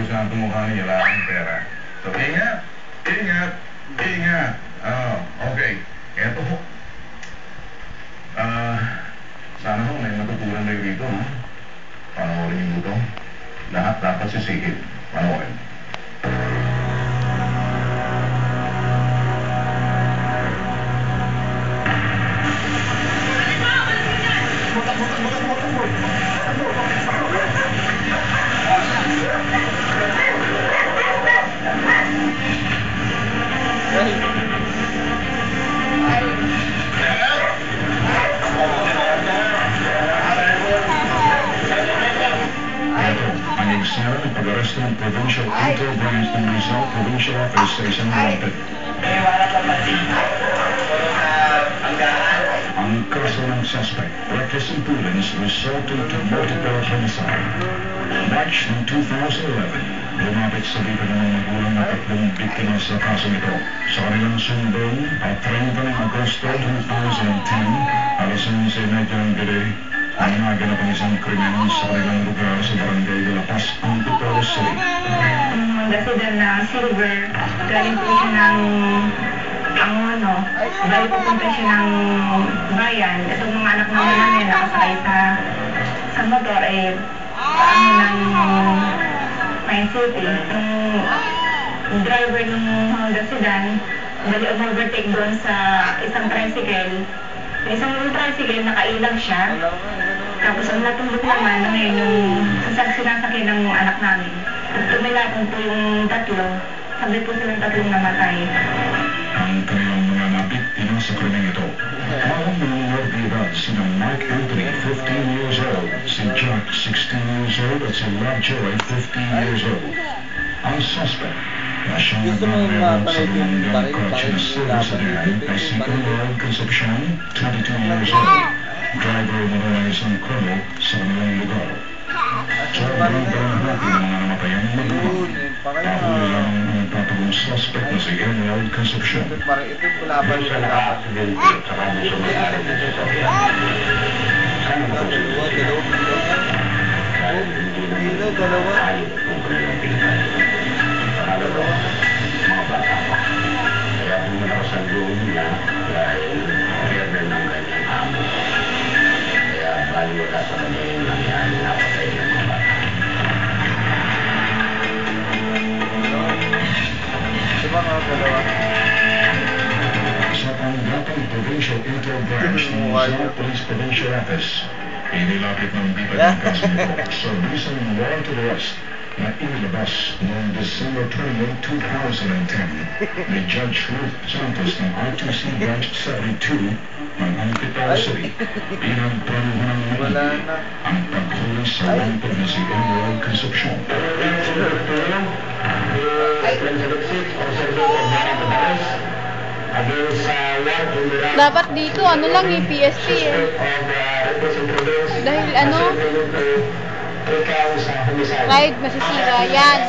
sa tumukha niya, wala akong pera. So, ingat! Ingat! Ingat! Oh, okay. Eto ho. Sana ho may matutunan kayo dito, ha? Panoorin niyo ito. Lahat dapat sisihin. Panoorin. Ang eksena ng pag-aresto ng Provincial Intel Branch ng Rizal Provincial Office sa isang wanted. Ang kaso ng suspect, reckless imprudence, resulted to multiple homicide. March ng 2011, lumapit sa lipat ng magulang na 3 biktima sa kaso nito. Sa kanilang sumbong, at 30 ng Agosto 2010, alas 11:30 ng gabi, ang naganap ang isang krimen sa kanilang lugar sa Barangay de la Paz, Antipolo City. Ang resident na Silver, galing po siya ng galing po siya ng bayan. Itong mga anak namin nakasakay sa motor, ng Pine City. Yung driver ng Honda Sedan, bali overtake doon sa isang tricycle. Isang tricycle, nakailag siya. Tapos ang natumbok naman ngayon yung sinasakyan ng anak namin. Tumilapon po yung tatlo. Sabi po silang tatlong namatay. Ang kanilang mga nabiktima sa krimeng ito. Ang mga edad sina Mark Anthony, 15 years old, si Jack, 16 years old, at si Lovejoy, 15 years old. Ang suspect na siyang nagmamero sa Lumanggang kotse na Silver Sedan ay si Emerald Concepcion, 22 years old. Driver mo ng isang krono sa kanilang lugar. Sobrang baranghapi ng mga namatayang magulang. Pahuli lang ang nagtatagong suspect na si Emerald Concepcion. Parang ito pulaban siya naka-aksidente sa kanyang sumayari ng sasakyan. Sana po siya dahil hindi naman ayaw kung kanilang tingnan. Pangalawa, mga bata pa. Kaya kung nakasandoon niya dahil kaya ng kanyang amo. Kaya baliwala sa kanya yung nangyari na patay ng mga bata. Sa panggatang Provincial Intel Branch ng Rizal Police Provincial Office, inilapit ng bipat ng kaso nito sa bisang warrant of arrest na inilabas noong December 28, 2010 ni Judge Ruth Santos ng R2C Branch 72 ng Antipolo City. Pinagplanuhan ng maigi ang paghuli sa wanted na si Emerald Concepcion. Dapat dito, ano lang yung PSP Dahil ride masisira yan.